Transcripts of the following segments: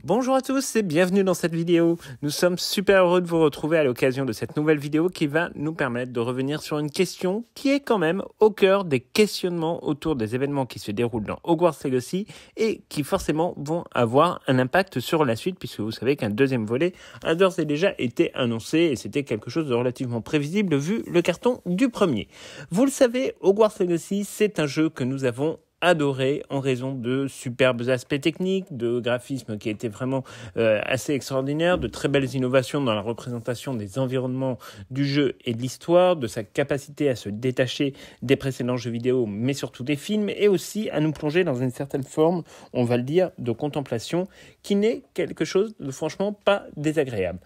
Bonjour à tous et bienvenue dans cette vidéo. Nous sommes super heureux de vous retrouver à l'occasion de cette nouvelle vidéo qui va nous permettre de revenir sur une question qui est quand même au cœur des questionnements autour des événements qui se déroulent dans Hogwarts Legacy et qui forcément vont avoir un impact sur la suite puisque vous savez qu'un deuxième volet a d'ores et déjà été annoncé et c'était quelque chose de relativement prévisible vu le carton du premier. Vous le savez, Hogwarts Legacy, c'est un jeu que nous avons adoré en raison de superbes aspects techniques, de graphisme qui était vraiment assez extraordinaire, de très belles innovations dans la représentation des environnements du jeu et de l'histoire, de sa capacité à se détacher des précédents jeux vidéo, mais surtout des films, et aussi à nous plonger dans une certaine forme, on va le dire, de contemplation, qui n'est quelque chose de franchement pas désagréable.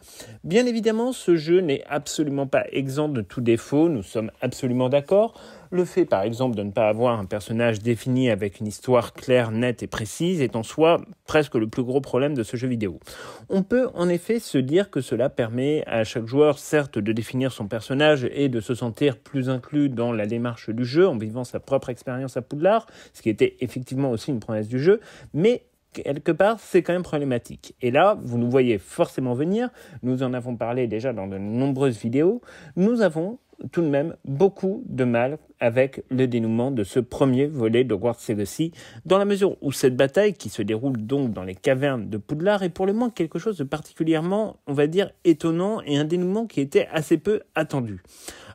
Bien évidemment, ce jeu n'est absolument pas exempt de tout défaut, nous sommes absolument d'accord. Le fait, par exemple, de ne pas avoir un personnage défini avec une histoire claire, nette et précise est en soi presque le plus gros problème de ce jeu vidéo. On peut en effet se dire que cela permet à chaque joueur, certes, de définir son personnage et de se sentir plus inclus dans la démarche du jeu en vivant sa propre expérience à Poudlard, ce qui était effectivement aussi une promesse du jeu, mais quelque part, c'est quand même problématique. Et là, vous nous voyez forcément venir, nous en avons parlé déjà dans de nombreuses vidéos, nous avons tout de même beaucoup de mal avec le dénouement de ce premier volet de Hogwarts Legacy, dans la mesure où cette bataille, qui se déroule donc dans les cavernes de Poudlard, est pour le moins quelque chose de particulièrement, on va dire, étonnant et un dénouement qui était assez peu attendu.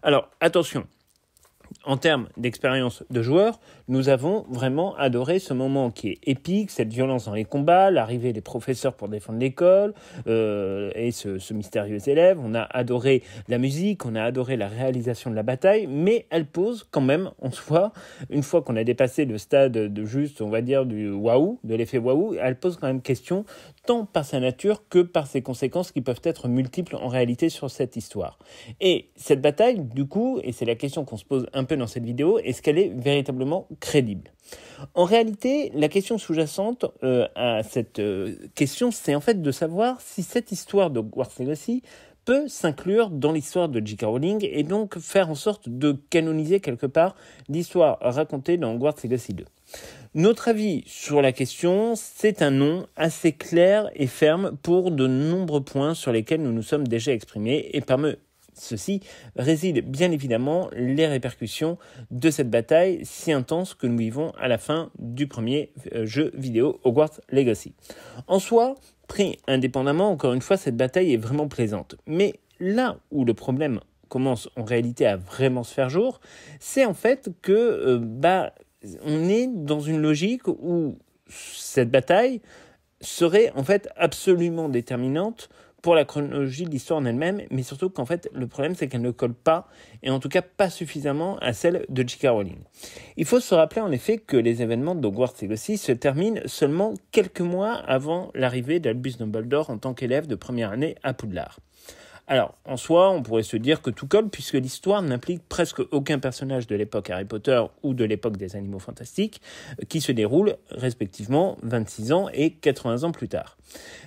Alors, attention. En termes d'expérience de joueur, nous avons vraiment adoré ce moment qui est épique, cette violence dans les combats, l'arrivée des professeurs pour défendre l'école et ce mystérieux élève. On a adoré la musique, on a adoré la réalisation de la bataille, mais elle pose quand même en soi, une fois qu'on a dépassé le stade de juste, on va dire, du waouh, de l'effet waouh, elle pose quand même question tant par sa nature que par ses conséquences qui peuvent être multiples en réalité sur cette histoire. Et cette bataille, du coup, et c'est la question qu'on se pose un peu dans cette vidéo, est-ce qu'elle est véritablement crédible ? En réalité, la question sous-jacente à cette question, c'est en fait de savoir si cette histoire de Hogwarts Legacy peut s'inclure dans l'histoire de J.K. Rowling et donc faire en sorte de canoniser quelque part l'histoire racontée dans Hogwarts Legacy 2. Notre avis sur la question, c'est un non assez clair et ferme pour de nombreux points sur lesquels nous nous sommes déjà exprimés et parmi ceci résident bien évidemment les répercussions de cette bataille si intense que nous vivons à la fin du premier jeu vidéo Hogwarts Legacy. En soi, pris indépendamment, encore une fois, cette bataille est vraiment plaisante. Mais là où le problème commence en réalité à vraiment se faire jour, c'est en fait que on est dans une logique où cette bataille serait en fait absolument déterminante pour la chronologie de l'histoire en elle-même, mais surtout qu'en fait, le problème, c'est qu'elle ne colle pas, et en tout cas pas suffisamment à celle de J.K. Rowling. Il faut se rappeler en effet que les événements d'Hogwarts Legacy se terminent seulement quelques mois avant l'arrivée d'Albus Dumbledore en tant qu'élève de première année à Poudlard. Alors, en soi, on pourrait se dire que tout colle puisque l'histoire n'implique presque aucun personnage de l'époque Harry Potter ou de l'époque des Animaux Fantastiques qui se déroule respectivement 26 ans et 80 ans plus tard.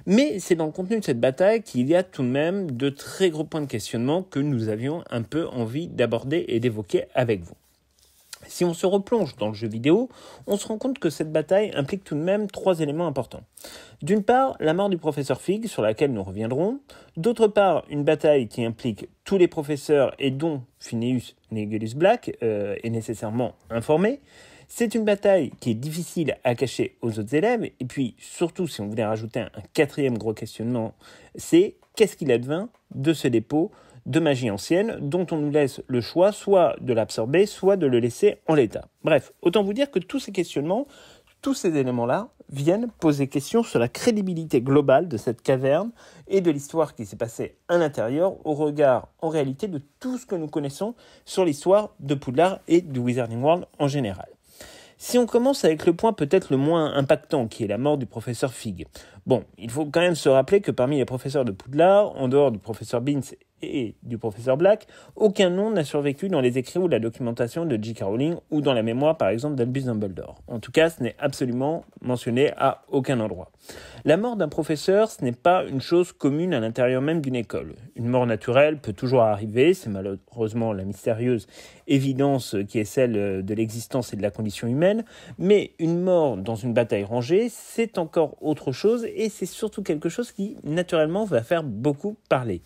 Mais c'est dans le contenu de cette bataille qu'il y a tout de même de très gros points de questionnement que nous avions un peu envie d'aborder et d'évoquer avec vous. Si on se replonge dans le jeu vidéo, on se rend compte que cette bataille implique tout de même 3 éléments importants. D'une part, la mort du professeur Fig, sur laquelle nous reviendrons. D'autre part, une bataille qui implique tous les professeurs et dont Phineas Nigellus Black est nécessairement informé. C'est une bataille qui est difficile à cacher aux autres élèves. Et puis, surtout, si on voulait rajouter un 4e gros questionnement, c'est qu'est-ce qu'il advint de ce dépôt de magie ancienne dont on nous laisse le choix soit de l'absorber, soit de le laisser en l'état. Bref, autant vous dire que tous ces questionnements, tous ces éléments-là viennent poser question sur la crédibilité globale de cette caverne et de l'histoire qui s'est passée à l'intérieur au regard, en réalité, de tout ce que nous connaissons sur l'histoire de Poudlard et du Wizarding World en général. Si on commence avec le point peut-être le moins impactant, qui est la mort du professeur Fig. Bon, il faut quand même se rappeler que parmi les professeurs de Poudlard, en dehors du professeur Binns et du professeur Black, aucun nom n'a survécu dans les écrits ou la documentation de J.K. Rowling ou dans la mémoire par exemple d'Albus Dumbledore. En tout cas, ce n'est absolument mentionné à aucun endroit. La mort d'un professeur, ce n'est pas une chose commune à l'intérieur même d'une école. Une mort naturelle peut toujours arriver, c'est malheureusement la mystérieuse évidence qui est celle de l'existence et de la condition humaine, mais une mort dans une bataille rangée, c'est encore autre chose et c'est surtout quelque chose qui naturellement va faire beaucoup parler.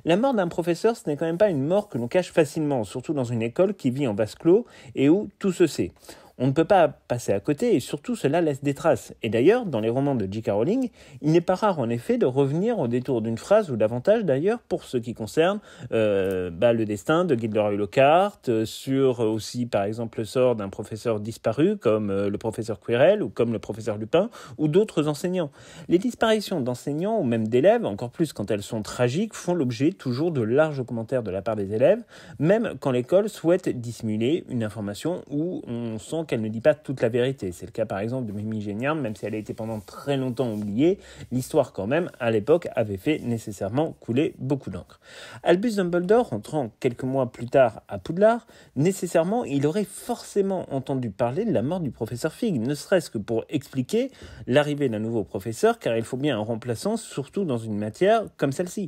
La mort d'un professeur, ce n'est quand même pas une mort que l'on cache facilement, surtout dans une école qui vit en vase clos et où tout se sait. On ne peut pas passer à côté et surtout cela laisse des traces. Et d'ailleurs, dans les romans de J.K. Rowling, il n'est pas rare en effet de revenir au détour d'une phrase ou davantage d'ailleurs pour ce qui concerne le destin de Gilderoy Lockhart, sur aussi par exemple le sort d'un professeur disparu comme le professeur Quirrell ou comme le professeur Lupin ou d'autres enseignants. Les disparitions d'enseignants ou même d'élèves, encore plus quand elles sont tragiques, font l'objet toujours de larges commentaires de la part des élèves, même quand l'école souhaite dissimuler une information où on sent qu'elle ne dit pas toute la vérité. C'est le cas par exemple de Mimi Géniard, même si elle a été pendant très longtemps oubliée, l'histoire quand même, à l'époque, avait fait nécessairement couler beaucoup d'encre. Albus Dumbledore, entrant quelques mois plus tard à Poudlard, nécessairement, il aurait forcément entendu parler de la mort du professeur Fig, ne serait-ce que pour expliquer l'arrivée d'un nouveau professeur, car il faut bien un remplaçant, surtout dans une matière comme celle-ci.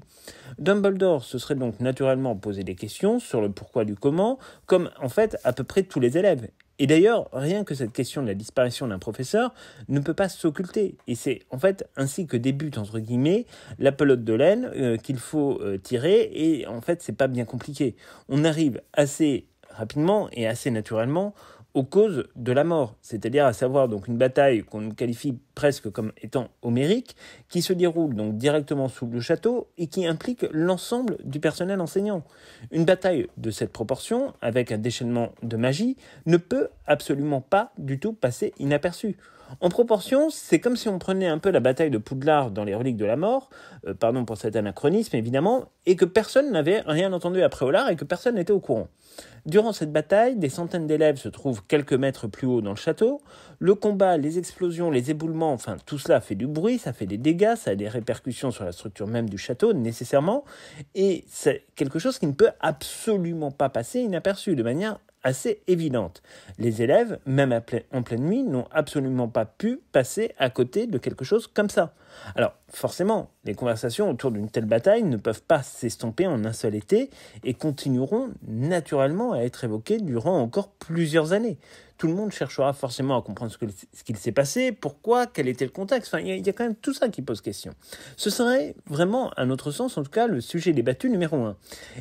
Dumbledore se serait donc naturellement posé des questions sur le pourquoi du comment, comme en fait à peu près tous les élèves. Et d'ailleurs, rien que cette question de la disparition d'un professeur ne peut pas s'occulter. Et c'est en fait ainsi que débute, entre guillemets, la pelote de laine qu'il faut tirer. Et en fait, c'est pas bien compliqué. On arrive assez rapidement et assez naturellement aux causes de la mort, c'est-à-dire à savoir donc une bataille qu'on qualifie presque comme étant homérique, qui se déroule donc directement sous le château et qui implique l'ensemble du personnel enseignant. Une bataille de cette proportion, avec un déchaînement de magie, ne peut absolument pas du tout passer inaperçue. En proportion, c'est comme si on prenait un peu la bataille de Poudlard dans les Reliques de la Mort, pardon pour cet anachronisme évidemment, et que personne n'avait rien entendu à Préolard et que personne n'était au courant. Durant cette bataille, des centaines d'élèves se trouvent quelques mètres plus haut dans le château. Le combat, les explosions, les éboulements, enfin tout cela fait du bruit, ça fait des dégâts, ça a des répercussions sur la structure même du château nécessairement, et c'est quelque chose qui ne peut absolument pas passer inaperçu de manière assez évidente. Les élèves, même en pleine nuit, n'ont absolument pas pu passer à côté de quelque chose comme ça. Alors, forcément, les conversations autour d'une telle bataille ne peuvent pas s'estomper en un seul été et continueront naturellement à être évoquées durant encore plusieurs années. Tout le monde cherchera forcément à comprendre ce qu'il s'est passé, pourquoi, quel était le contexte. Enfin, il y a quand même tout ça qui pose question. Ce serait vraiment, à notre sens, en tout cas, le sujet débattu numéro 1.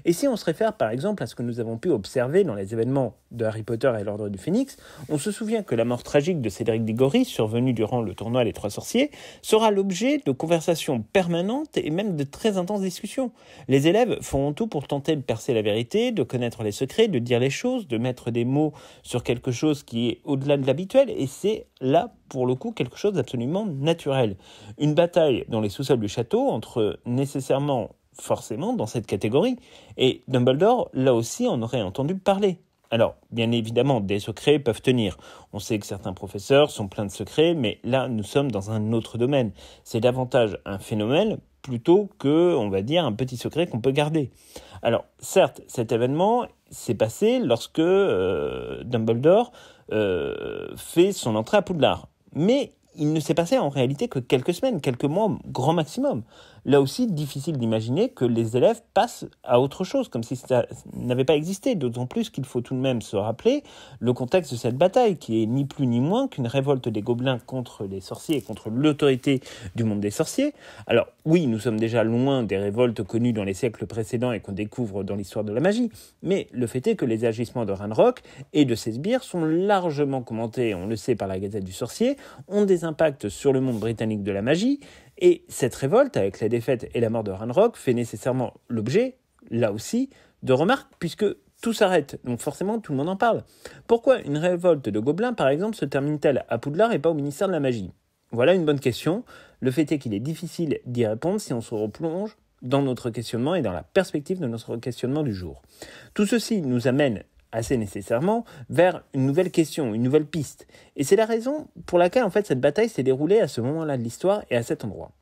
Et si on se réfère, par exemple, à ce que nous avons pu observer dans les événements de Harry Potter et l'Ordre du Phénix, on se souvient que la mort tragique de Cédric Diggory, survenue durant le tournoi Les Trois Sorciers, sera l'objet de conversations permanentes et même de très intenses discussions. Les élèves feront tout pour tenter de percer la vérité, de connaître les secrets, de dire les choses, de mettre des mots sur quelque chose qui est au-delà de l'habituel, et c'est là, pour le coup, quelque chose d'absolument naturel. Une bataille dans les sous-sols du château entre nécessairement, forcément, dans cette catégorie, et Dumbledore, là aussi, en aurait entendu parler. Alors, bien évidemment, des secrets peuvent tenir. On sait que certains professeurs sont pleins de secrets, mais là, nous sommes dans un autre domaine. C'est davantage un phénomène plutôt que, on va dire, un petit secret qu'on peut garder. Alors, certes, cet événement s'est passé lorsque Dumbledore fait son entrée à Poudlard. Mais il ne s'est passé en réalité que quelques semaines, quelques mois, grand maximum. Là aussi, difficile d'imaginer que les élèves passent à autre chose, comme si ça n'avait pas existé. D'autant plus qu'il faut tout de même se rappeler le contexte de cette bataille, qui est ni plus ni moins qu'une révolte des gobelins contre les sorciers et contre l'autorité du monde des sorciers. Alors oui, nous sommes déjà loin des révoltes connues dans les siècles précédents et qu'on découvre dans l'histoire de la magie, mais le fait est que les agissements de Ranrock et de ses sbires sont largement commentés, on le sait par la Gazette du Sorcier, ont des impacts sur le monde britannique de la magie. Et cette révolte, avec la défaite et la mort de Ranrock, fait nécessairement l'objet, là aussi, de remarques, puisque tout s'arrête. Donc forcément, tout le monde en parle. Pourquoi une révolte de gobelins, par exemple, se termine-t-elle à Poudlard et pas au ministère de la Magie ? Voilà une bonne question. Le fait est qu'il est difficile d'y répondre si on se replonge dans notre questionnement et dans la perspective de notre questionnement du jour. Tout ceci nous amène assez nécessairement vers une nouvelle question, une nouvelle piste. Et c'est la raison pour laquelle en fait cette bataille s'est déroulée à ce moment-là de l'histoire et à cet endroit.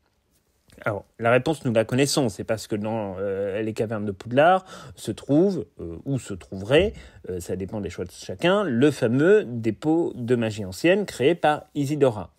Alors, la réponse, nous la connaissons. C'est parce que dans les cavernes de Poudlard se trouve, ou se trouverait, ça dépend des choix de chacun, le fameux dépôt de magie ancienne créé par Isidora.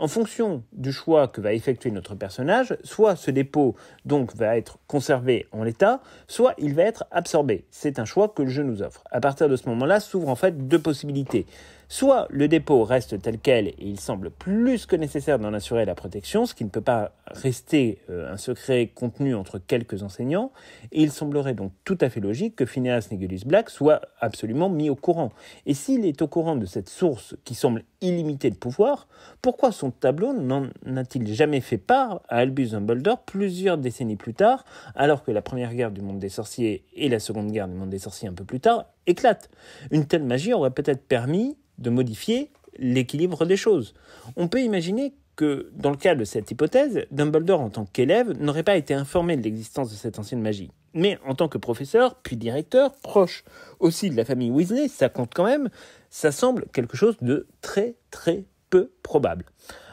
En fonction du choix que va effectuer notre personnage, soit ce dépôt donc va être conservé en l'état, soit il va être absorbé. C'est un choix que le jeu nous offre. À partir de ce moment-là, s'ouvrent en fait deux possibilités. Soit le dépôt reste tel quel et il semble plus que nécessaire d'en assurer la protection, ce qui ne peut pas rester un secret contenu entre quelques enseignants, et il semblerait donc tout à fait logique que Phineas Négulus Black soit absolument mis au courant. Et s'il est au courant de cette source qui semble illimitée de pouvoir, pourquoi son tableau n'en a-t-il jamais fait part à Albus Dumbledore plusieurs décennies plus tard, alors que la première guerre du monde des sorciers et la seconde guerre du monde des sorciers un peu plus tard éclatent? Une telle magie aurait peut-être permis de modifier l'équilibre des choses. On peut imaginer que, dans le cas de cette hypothèse, Dumbledore, en tant qu'élève, n'aurait pas été informé de l'existence de cette ancienne magie. Mais en tant que professeur, puis directeur, proche aussi de la famille Weasley, ça compte quand même, ça semble quelque chose de très très peu probable.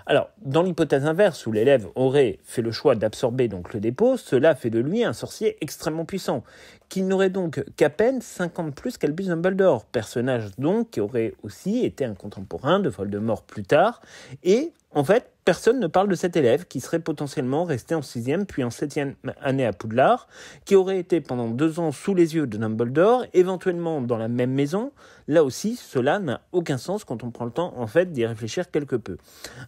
Alors, dans l'hypothèse inverse où l'élève aurait fait le choix d'absorber donc le dépôt, cela fait de lui un sorcier extrêmement puissant, qui n'aurait donc qu'à peine 5 ans de plus qu'Albus Dumbledore, personnage donc qui aurait aussi été un contemporain de Voldemort plus tard, et en fait, personne ne parle de cet élève qui serait potentiellement resté en 6e puis en 7e année à Poudlard, qui aurait été pendant 2 ans sous les yeux de Dumbledore, éventuellement dans la même maison. Là aussi, cela n'a aucun sens quand on prend le temps en fait d'y réfléchir quelque peu.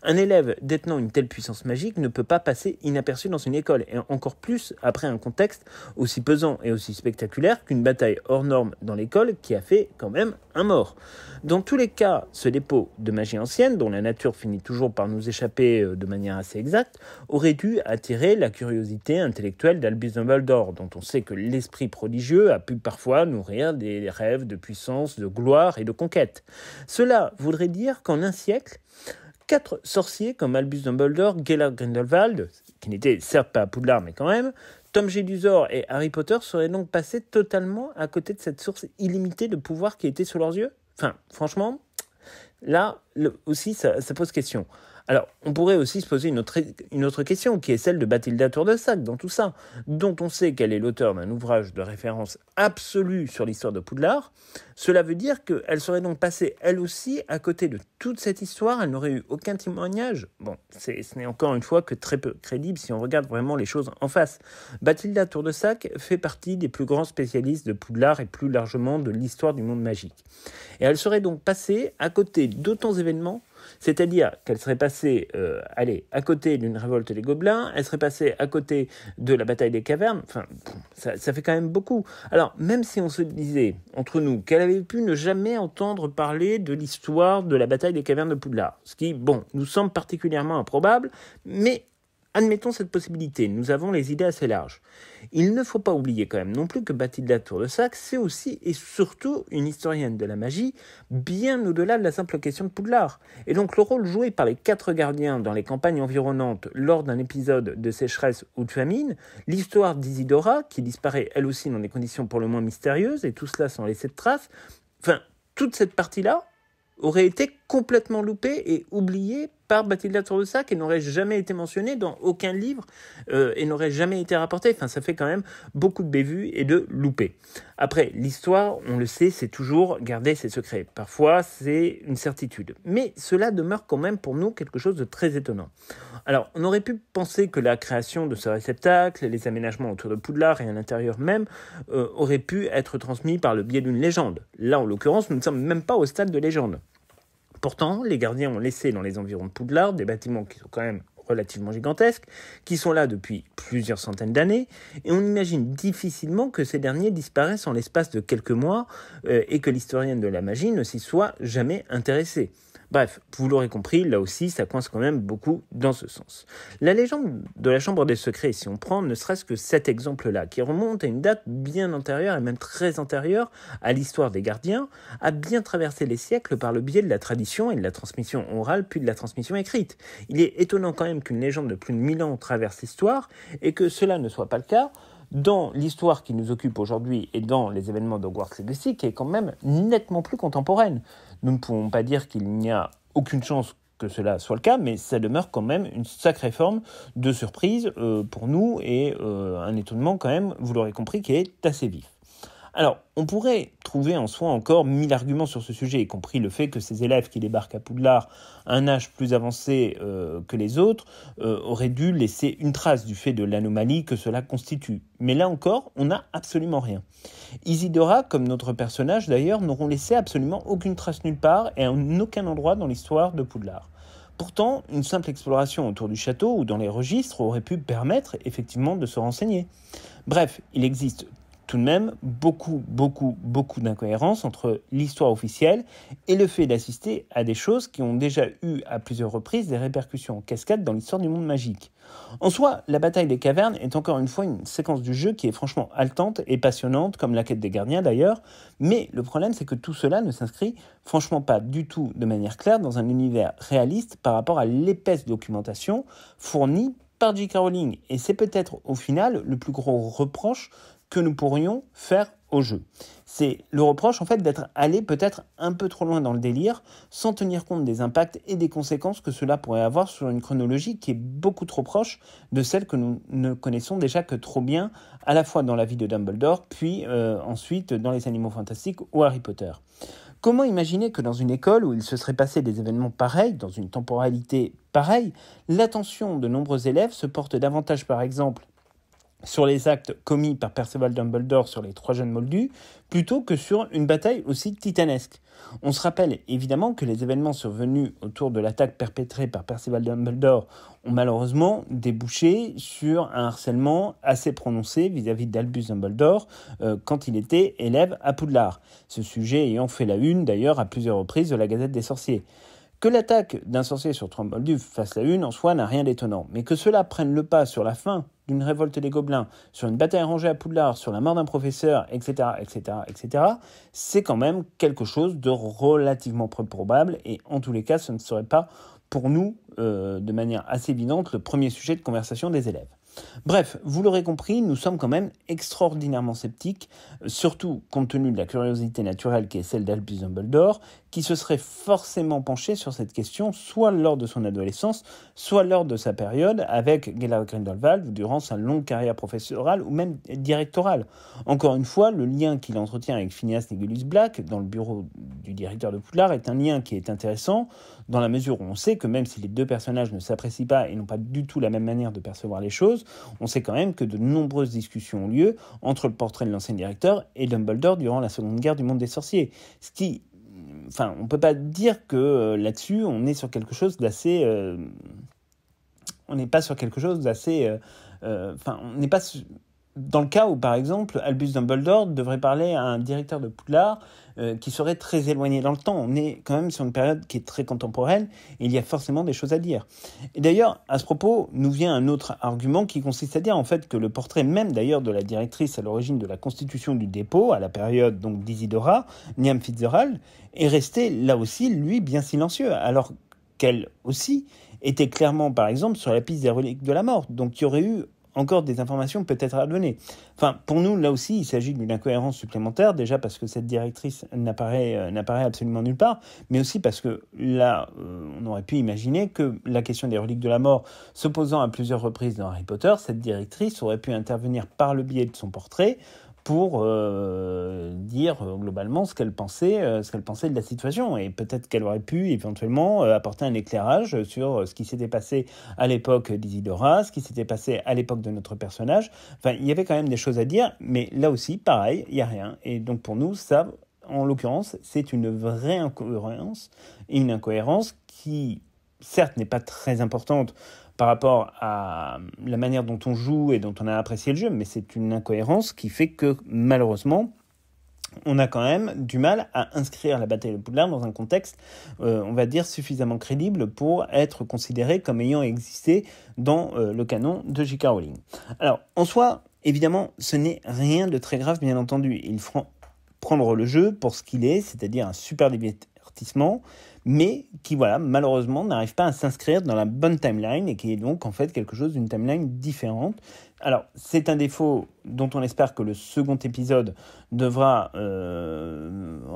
Un élève détenant une telle puissance magique ne peut pas passer inaperçu dans une école, et encore plus après un contexte aussi pesant et aussi spectaculaire qu'une bataille hors norme dans l'école qui a fait quand même un mort. Dans tous les cas, ce dépôt de magie ancienne, dont la nature finit toujours par nous échapper de manière assez exacte, aurait dû attirer la curiosité intellectuelle d'Albus Dumbledore, dont on sait que l'esprit prodigieux a pu parfois nourrir des rêves de puissance, de gloire et de conquête. Cela voudrait dire qu'en un siècle, 4 sorciers comme Albus Dumbledore, Gellert Grindelwald, qui n'était certes pas à Poudlard mais quand même, Tom Jedusor et Harry Potter seraient donc passés totalement à côté de cette source illimitée de pouvoir qui était sous leurs yeux. Enfin, franchement, là aussi ça pose question. Alors, on pourrait aussi se poser une autre question, qui est celle de Bathilda Tour-de-Sac dans tout ça, dont on sait qu'elle est l'auteur d'un ouvrage de référence absolue sur l'histoire de Poudlard. Cela veut dire qu'elle serait donc passée, elle aussi, à côté de toute cette histoire, elle n'aurait eu aucun témoignage. Bon, ce n'est encore une fois que très peu crédible si on regarde vraiment les choses en face. Bathilda Tour-de-Sac fait partie des plus grands spécialistes de Poudlard et plus largement de l'histoire du monde magique. Et elle serait donc passée à côté d'autants d'événements, c'est-à-dire qu'elle serait passée à côté d'une révolte des gobelins, elle serait passée à côté de la bataille des cavernes, enfin, ça fait quand même beaucoup. Alors, même si on se disait, entre nous, qu'elle avait pu ne jamais entendre parler de l'histoire de la bataille des cavernes de Poudlard, ce qui, bon, nous semble particulièrement improbable, mais admettons cette possibilité, nous avons les idées assez larges. Il ne faut pas oublier quand même non plus que Bathilda Tour-de-Sac, c'est aussi et surtout une historienne de la magie, bien au-delà de la simple question de Poudlard. Et donc le rôle joué par les 4 gardiens dans les campagnes environnantes lors d'un épisode de sécheresse ou de famine, l'histoire d'Isidora, qui disparaît elle aussi dans des conditions pour le moins mystérieuses, et tout cela sans laisser de traces, enfin, toute cette partie-là aurait été complètement loupée et oubliée par Bathilda Tour-de-Sac et n'aurait jamais été mentionnée dans aucun livre et n'aurait jamais été rapportée. Enfin, ça fait quand même beaucoup de bévues et de loupés. Après, l'histoire, on le sait, c'est toujours garder ses secrets. Parfois, c'est une certitude. Mais cela demeure quand même pour nous quelque chose de très étonnant. Alors, on aurait pu penser que la création de ce réceptacle, les aménagements autour de Poudlard et à l'intérieur même, auraient pu être transmis par le biais d'une légende. Là, en l'occurrence, nous ne sommes même pas au stade de légende. Pourtant, les gardiens ont laissé dans les environs de Poudlard des bâtiments qui sont quand même relativement gigantesques, qui sont là depuis plusieurs centaines d'années, et on imagine difficilement que ces derniers disparaissent en l'espace de quelques mois et que l'historienne de la magie ne s'y soit jamais intéressée. Bref, vous l'aurez compris, là aussi, ça coince quand même beaucoup dans ce sens. La légende de la Chambre des Secrets, si on prend ne serait-ce que cet exemple-là, qui remonte à une date bien antérieure et même très antérieure à l'histoire des gardiens, a bien traversé les siècles par le biais de la tradition et de la transmission orale, puis de la transmission écrite. Il est étonnant quand même qu'une légende de plus de 1000 ans traverse l'histoire et que cela ne soit pas le cas dans l'histoire qui nous occupe aujourd'hui et dans les événements d'Hogwarts Legacy, qui est quand même nettement plus contemporaine. Nous ne pouvons pas dire qu'il n'y a aucune chance que cela soit le cas, mais ça demeure quand même une sacrée forme de surprise pour nous et un étonnement quand même, vous l'aurez compris, qui est assez vif. Alors, on pourrait trouver en soi encore 1000 arguments sur ce sujet, y compris le fait que ces élèves qui débarquent à Poudlard à un âge plus avancé que les autres auraient dû laisser une trace du fait de l'anomalie que cela constitue. Mais là encore, on n'a absolument rien. Isidora, comme notre personnage d'ailleurs, n'auront laissé absolument aucune trace nulle part et en aucun endroit dans l'histoire de Poudlard. Pourtant, une simple exploration autour du château ou dans les registres aurait pu permettre effectivement de se renseigner. Bref, il existe tout de même beaucoup d'incohérences entre l'histoire officielle et le fait d'assister à des choses qui ont déjà eu à plusieurs reprises des répercussions en cascade dans l'histoire du monde magique. En soi, la bataille des cavernes est encore une fois une séquence du jeu qui est franchement haletante et passionnante, comme la quête des gardiens d'ailleurs, mais le problème c'est que tout cela ne s'inscrit franchement pas du tout de manière claire dans un univers réaliste par rapport à l'épaisse documentation fournie par J.K. Rowling, et c'est peut-être au final le plus gros reproche que nous pourrions faire au jeu. C'est le reproche en fait d'être allé peut-être un peu trop loin dans le délire, sans tenir compte des impacts et des conséquences que cela pourrait avoir sur une chronologie qui est beaucoup trop proche de celle que nous ne connaissons déjà que trop bien, à la fois dans la vie de Dumbledore, puis ensuite dans les Animaux Fantastiques ou Harry Potter. Comment imaginer que dans une école où il se serait passé des événements pareils, dans une temporalité pareille, l'attention de nombreux élèves se porte davantage par exemple sur les actes commis par Perceval Dumbledore sur les 3 jeunes Moldus, plutôt que sur une bataille aussi titanesque. On se rappelle évidemment que les événements survenus autour de l'attaque perpétrée par Perceval Dumbledore ont malheureusement débouché sur un harcèlement assez prononcé vis-à-vis d'Albus Dumbledore quand il était élève à Poudlard. Ce sujet ayant fait la une d'ailleurs à plusieurs reprises de la Gazette des Sorciers. Que l'attaque d'un sorcier sur 3 Moldus fasse la une en soi n'a rien d'étonnant, mais que cela prenne le pas sur la fin d'une révolte des gobelins, sur une bataille rangée à Poudlard, sur la mort d'un professeur, etc., c'est quand même quelque chose de relativement peu probable, et en tous les cas, ce ne serait pas pour nous, de manière assez évidente, le premier sujet de conversation des élèves. Bref, vous l'aurez compris, nous sommes quand même extraordinairement sceptiques, surtout compte tenu de la curiosité naturelle qui est celle d'Albus Dumbledore, qui se serait forcément penché sur cette question soit lors de son adolescence, soit lors de sa période avec Gellert Grindelwald durant sa longue carrière professorale ou même directorale. Encore une fois, le lien qu'il entretient avec Phineas Négulus Black dans le bureau du directeur de Poudlard est un lien qui est intéressant dans la mesure où on sait que même si les deux personnages ne s'apprécient pas et n'ont pas du tout la même manière de percevoir les choses, on sait quand même que de nombreuses discussions ont lieu entre le portrait de l'ancien directeur et Dumbledore durant la Seconde Guerre du monde des sorciers. Ce qui, on ne peut pas dire que là-dessus, on est sur quelque chose d'assez... on n'est pas sur quelque chose d'assez... on n'est pas... Dans le cas où, par exemple, Albus Dumbledore devrait parler à un directeur de Poudlard qui serait très éloigné dans le temps. On est quand même sur une période qui est très contemporaine et il y a forcément des choses à dire. Et d'ailleurs, à ce propos, nous vient un autre argument qui consiste à dire en fait que le portrait même d'ailleurs de la directrice à l'origine de la constitution du dépôt, à la période donc d'Isidora, Niamh Fitzgerald, est resté là aussi, lui, bien silencieux, alors qu'elle aussi était clairement, par exemple, sur la piste des reliques de la mort. Donc il y aurait eu encore des informations peut-être à donner. Pour nous, là aussi, il s'agit d'une incohérence supplémentaire, déjà parce que cette directrice n'apparaît absolument nulle part, mais aussi parce que là, on aurait pu imaginer que la question des reliques de la mort se posant à plusieurs reprises dans Harry Potter, cette directrice aurait pu intervenir par le biais de son portrait pour dire globalement ce qu'elle pensait de la situation. Et peut-être qu'elle aurait pu éventuellement apporter un éclairage sur ce qui s'était passé à l'époque d'Isidora, ce qui s'était passé à l'époque de notre personnage. Il y avait quand même des choses à dire, mais là aussi, pareil, il n'y a rien. Et donc pour nous, ça, en l'occurrence, c'est une vraie incohérence, et une incohérence qui, certes, n'est pas très importante par rapport à la manière dont on joue et dont on a apprécié le jeu, mais c'est une incohérence qui fait que, malheureusement, on a quand même du mal à inscrire la bataille de Poudlard dans un contexte, on va dire, suffisamment crédible pour être considéré comme ayant existé dans le canon de J.K. Rowling. Alors, en soi, évidemment, ce n'est rien de très grave, bien entendu. Il faut prendre le jeu pour ce qu'il est, c'est-à-dire un super divertissement, mais qui, malheureusement, n'arrive pas à s'inscrire dans la bonne timeline et qui est donc, en fait, quelque chose d'une timeline différente. Alors, c'est un défaut dont on espère que le second épisode devra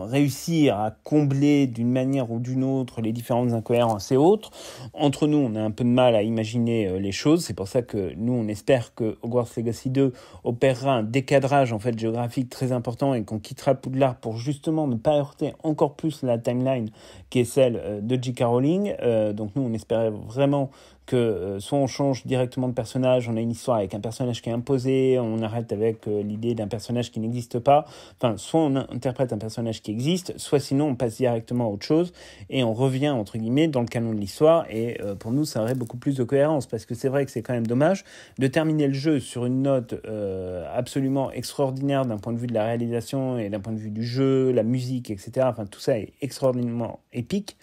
réussir à combler d'une manière ou d'une autre les différentes incohérences et autres. Entre nous, on a un peu de mal à imaginer les choses. C'est pour ça que nous, on espère que Hogwarts Legacy 2 opérera un décadrage en fait géographique très important et qu'on quittera Poudlard pour justement ne pas heurter encore plus la timeline qui est celle de J.K. Rowling. Donc nous, on espérait vraiment que soit on change directement de personnage, on a une histoire avec un personnage qui est imposé, on arrête avec l'idée d'un personnage qui n'existe pas, enfin soit on interprète un personnage qui existe, soit sinon on passe directement à autre chose et on revient entre guillemets dans le canon de l'histoire et pour nous ça aurait beaucoup plus de cohérence parce que c'est vrai que c'est quand même dommage de terminer le jeu sur une note absolument extraordinaire d'un point de vue de la réalisation et d'un point de vue du jeu, la musique, etc. Enfin tout ça est extraordinairement épique.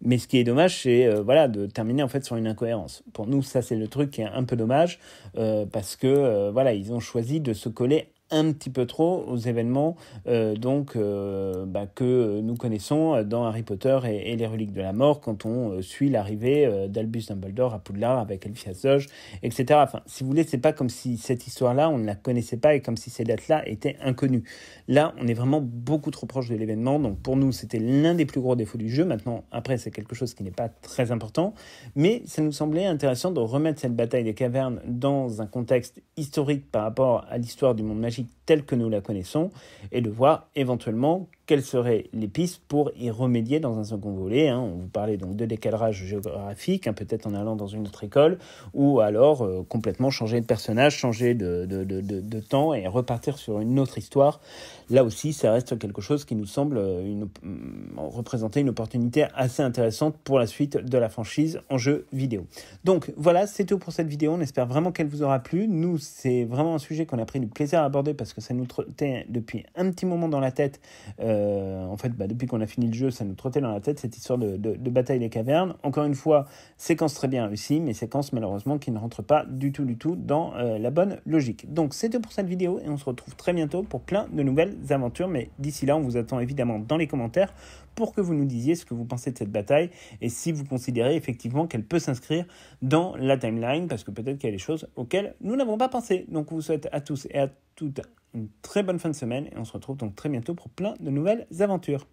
Mais ce qui est dommage, c'est de terminer en fait sur une incohérence. Pour nous, ça c'est le truc qui est un peu dommage parce que ils ont choisi de se coller un petit peu trop aux événements que nous connaissons dans Harry Potter et les reliques de la mort quand on suit l'arrivée d'Albus Dumbledore à Poudlard avec Elphias Doge, etc. Enfin, si vous voulez, c'est pas comme si cette histoire-là, on ne la connaissait pas et comme si ces dates-là étaient inconnues. Là, on est vraiment beaucoup trop proche de l'événement, donc pour nous, c'était l'un des plus gros défauts du jeu. Maintenant, après, c'est quelque chose qui n'est pas très important, mais ça nous semblait intéressant de remettre cette bataille des cavernes dans un contexte historique par rapport à l'histoire du monde magique telle que nous la connaissons et de voir éventuellement quelles seraient les pistes pour y remédier dans un second volet. On vous parlait donc de décalage géographique, peut-être en allant dans une autre école, ou alors complètement changer de personnage, changer de temps et repartir sur une autre histoire. Là aussi, ça reste quelque chose qui nous semble représenter une opportunité assez intéressante pour la suite de la franchise en jeu vidéo. Donc voilà, c'est tout pour cette vidéo. On espère vraiment qu'elle vous aura plu. Nous, c'est vraiment un sujet qu'on a pris du plaisir à aborder parce que ça nous trottait depuis un petit moment dans la tête. Depuis qu'on a fini le jeu, ça nous trottait dans la tête cette histoire de bataille des cavernes. Encore une fois, séquence très bien réussie, mais séquence malheureusement qui ne rentre pas du tout dans la bonne logique. Donc c'était pour cette vidéo et on se retrouve très bientôt pour plein de nouvelles aventures. Mais d'ici là, on vous attend évidemment dans les commentaires pour que vous nous disiez ce que vous pensez de cette bataille et si vous considérez effectivement qu'elle peut s'inscrire dans la timeline, parce que peut-être qu'il y a des choses auxquelles nous n'avons pas pensé. Donc on vous souhaite à tous et à toutes une très bonne fin de semaine et on se retrouve donc très bientôt pour plein de nouvelles aventures.